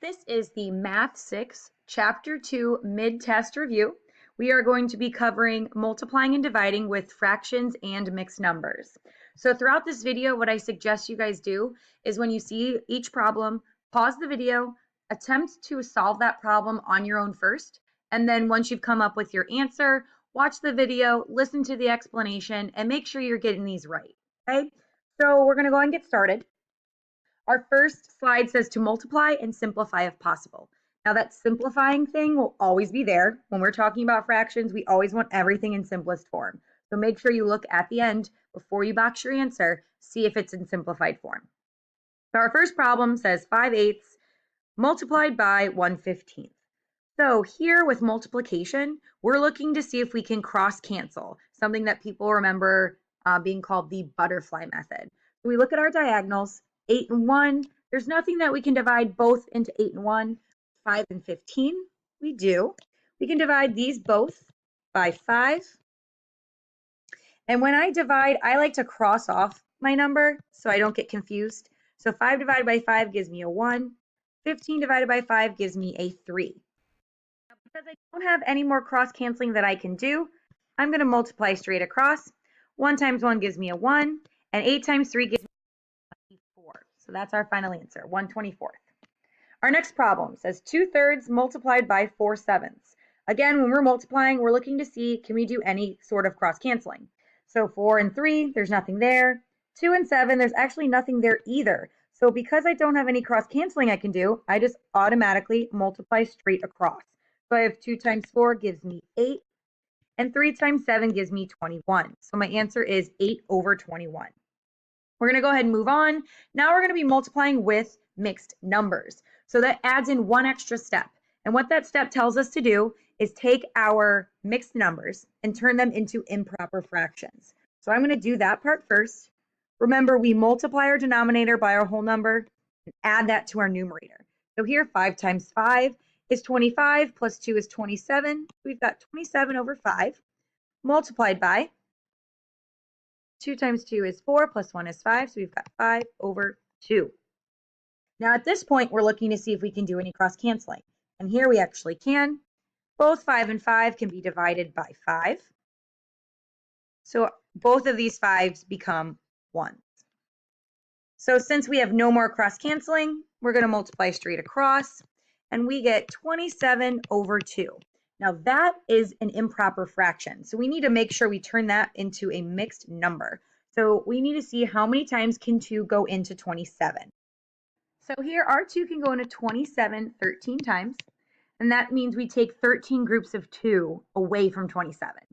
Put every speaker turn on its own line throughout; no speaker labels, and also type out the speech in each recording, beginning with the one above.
This is the Math 6 Chapter 2 mid-test review. We are going to be covering multiplying and dividing with fractions and mixed numbers. So throughout this video, what I suggest you guys do is when you see each problem, pause the video, attempt to solve that problem on your own first, and then once you've come up with your answer, watch the video, listen to the explanation, and make sure you're getting these right, okay? So we're gonna go ahead and get started. Our first slide says to multiply and simplify if possible. Now that simplifying thing will always be there. When we're talking about fractions, we always want everything in simplest form. So make sure you look at the end before you box your answer, see if it's in simplified form. So our first problem says 5/8 multiplied by 1/15. So here with multiplication, we're looking to see if we can cross cancel, something that people remember being called the butterfly method. So we look at our diagonals, 8 and 1, there's nothing that we can divide both into 8 and 1. 5 and 15, we do. We can divide these both by 5. And when I divide, I like to cross off my number so I don't get confused. So 5 divided by 5 gives me a 1. 15 divided by 5 gives me a 3. Now, because I don't have any more cross canceling that I can do, I'm going to multiply straight across. 1 times 1 gives me a 1, and 8 times 3 gives me 24. So that's our final answer, 1/24. Our next problem says 2/3 multiplied by 4/7. Again, when we're multiplying, we're looking to see, can we do any sort of cross canceling? So 4 and 3, there's nothing there. 2 and 7, there's actually nothing there either. So because I don't have any cross canceling I can do, I just automatically multiply straight across. So I have 2 times 4 gives me 8, and 3 times 7 gives me 21. So my answer is 8/21. We're going to go ahead and move on. Now we're going to be multiplying with mixed numbers. So that adds in one extra step. And what that step tells us to do is take our mixed numbers and turn them into improper fractions. So I'm going to do that part first. Remember, we multiply our denominator by our whole number and add that to our numerator. So here, 5 times 5 is 25, plus 2 is 27. We've got 27/5 multiplied by 2 times 2 is 4, plus 1 is 5, so we've got 5/2. Now at this point, we're looking to see if we can do any cross canceling. And here we actually can. Both 5 and 5 can be divided by 5. So both of these 5s become 1s. So since we have no more cross canceling, we're going to multiply straight across, and we get 27/2. Now that is an improper fraction. So we need to make sure we turn that into a mixed number. So we need to see how many times can 2 go into 27. So here our 2 can go into 27 13 times. And that means we take 13 groups of 2 away from 27.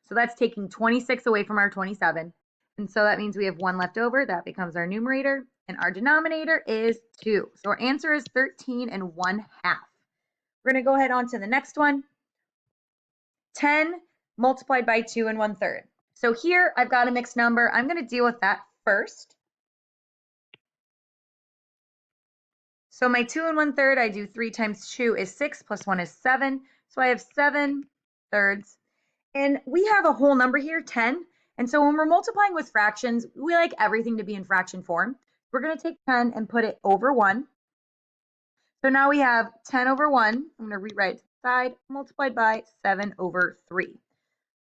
So that's taking 26 away from our 27. And so that means we have 1 left over. That becomes our numerator. And our denominator is 2. So our answer is 13 1/2. We're going to go ahead on to the next one. 10 multiplied by 2 1/3. So here I've got a mixed number. I'm going to deal with that first. So my 2 1/3, I do 3 times 2 is 6, plus 1 is 7. So I have 7/3. And we have a whole number here, 10. And so when we're multiplying with fractions, we like everything to be in fraction form. We're going to take 10 and put it over 1. So now we have 10/1. I'm going to rewrite it to the side, multiplied by 7/3.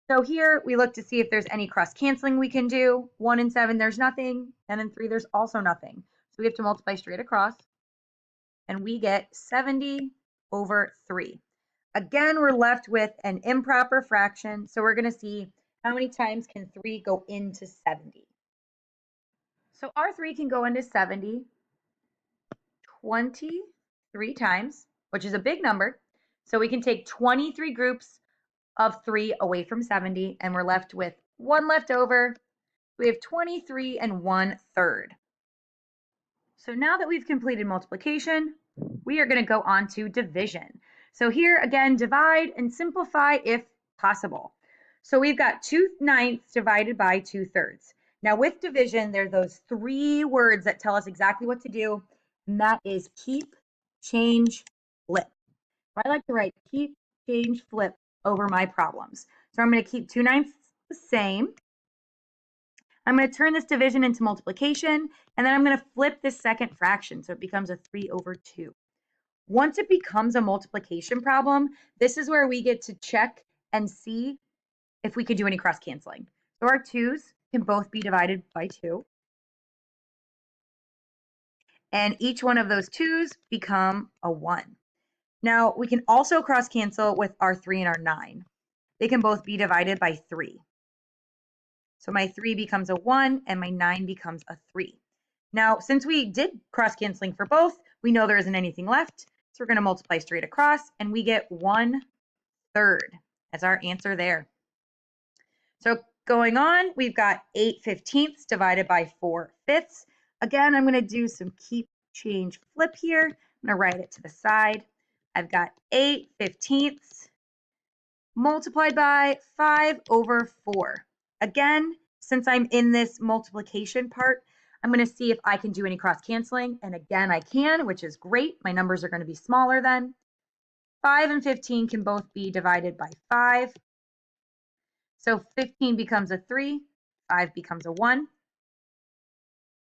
So here we look to see if there's any cross canceling we can do. 1 and 7, there's nothing. 10 and 3, there's also nothing. So we have to multiply straight across. And we get 70/3. Again, we're left with an improper fraction. So we're going to see how many times can 3 go into 70. So our 3 can go into 70 23 times, which is a big number. So we can take 23 groups of 3 away from 70, and we're left with 1 left over. We have 23 1/3. So now that we've completed multiplication, we are going to go on to division. So here again, divide and simplify if possible. So we've got 2/9 divided by 2/3. Now with division, there are those 3 words that tell us exactly what to do, and that is keep, change, flip. I like to write keep, change, flip over my problems. So I'm going to keep 2/9 the same. I'm going to turn this division into multiplication, and then I'm going to flip this second fraction, so it becomes a 3/2. Once it becomes a multiplication problem, this is where we get to check and see if we could do any cross canceling. So our 2's can both be divided by 2. And each one of those 2's become a 1. Now we can also cross cancel with our 3 and our 9. They can both be divided by 3. So my 3 becomes a 1 and my 9 becomes a 3. Now, since we did cross canceling for both, we know there isn't anything left. So we're going to multiply straight across and we get 1/3 as our answer there. So going on, we've got 8/15 divided by 4/5. Again, I'm going to do some keep, change, flip here. I'm going to write it to the side. I've got 8/15 multiplied by 5/4. Again, since I'm in this multiplication part, I'm going to see if I can do any cross canceling. And again, I can, which is great. My numbers are going to be smaller then. 5 and 15 can both be divided by 5. So 15 becomes a 3, 5 becomes a 1.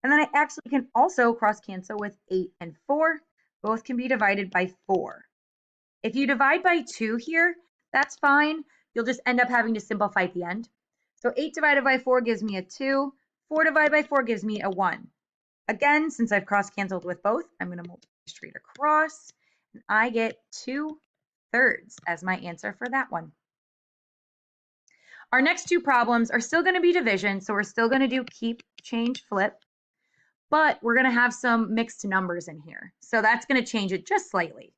And then I actually can also cross cancel with 8 and 4. Both can be divided by 4. If you divide by 2 here, that's fine. You'll just end up having to simplify at the end. So 8 divided by 4 gives me a 2. 4 divided by 4 gives me a 1. Again, since I've cross canceled with both, I'm going to multiply straight across. And I get 2/3 as my answer for that one. Our next two problems are still going to be division, so we're still going to do keep, change, flip. But we're going to have some mixed numbers in here. So that's going to change it just slightly.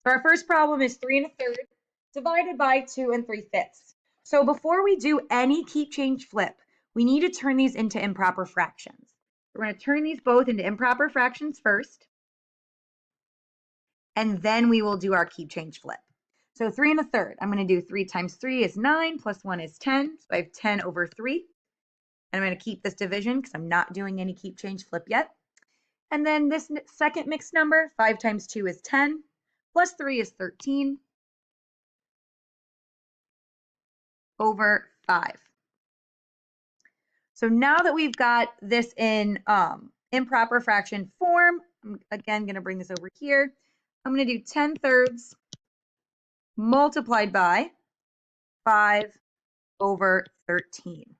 So our first problem is 3 1/3 divided by 2 3/5. So before we do any keep, change, flip, we need to turn these into improper fractions. We're going to turn these both into improper fractions first, and then we will do our keep, change, flip. So 3 1/3, I'm going to do 3 times 3 is 9, plus 1 is 10. So I have 10/3. And I'm going to keep this division because I'm not doing any keep, change, flip yet. And then this second mixed number, 5 times 2 is 10, plus 3 is 13 over 5. So now that we've got this in improper fraction form, I'm again going to bring this over here. I'm going to do 10/3 multiplied by 5/13.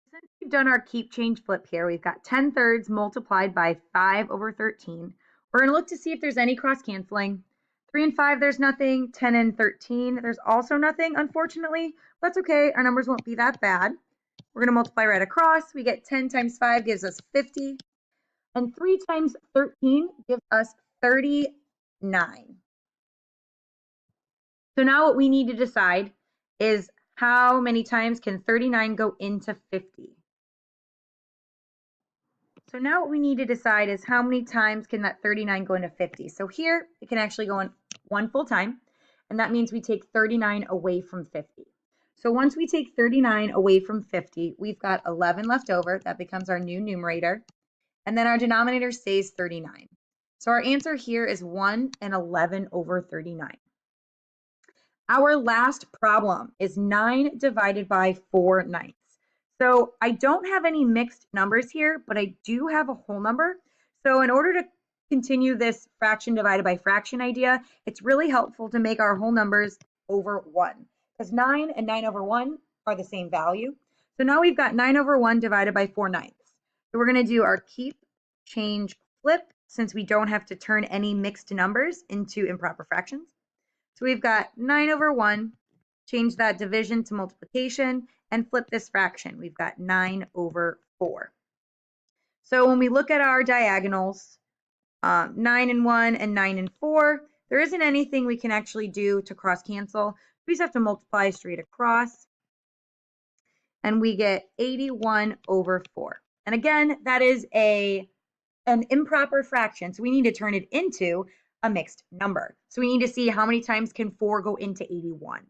Since we've done our keep, change, flip here, we've got 10/3 multiplied by 5/13. We're going to look to see if there's any cross canceling. 3 and 5, there's nothing. 10 and 13, there's also nothing, unfortunately. That's okay. Our numbers won't be that bad. We're going to multiply right across. We get 10 times 5 gives us 50. And 3 times 13 gives us 39. So now what we need to decide is how many times can 39 go into 50? So now what we need to decide is how many times can that 39 go into 50? So here it can actually go in one full time, and that means we take 39 away from 50. So once we take 39 away from 50, we've got 11 left over. That becomes our new numerator. And then our denominator stays 39. So our answer here is 1 and 11/39. Our last problem is 9 divided by 4/9. So I don't have any mixed numbers here, but I do have a whole number. So in order to continue this fraction divided by fraction idea, it's really helpful to make our whole numbers over 1, because 9 and 9/1 are the same value. So now we've got 9/1 divided by 4/9. So we're going to do our keep, change, flip, since we don't have to turn any mixed numbers into improper fractions. So we've got 9/1, change that division to multiplication, and flip this fraction. We've got 9/4. So when we look at our diagonals, 9 and 1 and 9 and 4, there isn't anything we can actually do to cross cancel. We just have to multiply straight across, and we get 81/4. And again, that is an improper fraction, so we need to turn it into a mixed number. So we need to see how many times can 4 go into 81.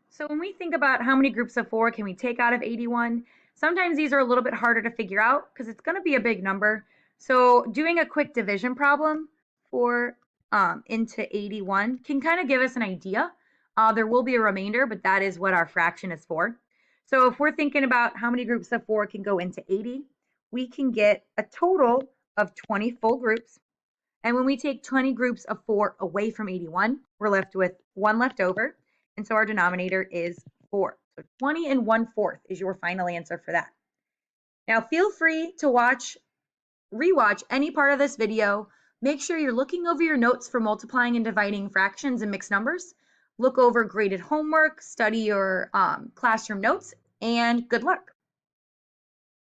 So when we think about how many groups of 4 can we take out of 81, sometimes these are a little bit harder to figure out because it's going to be a big number. So doing a quick division problem for into 81 can kind of give us an idea. There will be a remainder, but that is what our fraction is for. So if we're thinking about how many groups of 4 can go into 80, we can get a total of 20 full groups. And when we take 20 groups of 4 away from 81, we're left with 1 left over. And so our denominator is 4. So 20 and 1/4 is your final answer for that. Now feel free to rewatch any part of this video. Make sure you're looking over your notes for multiplying and dividing fractions and mixed numbers. Look over graded homework, study your classroom notes, and good luck.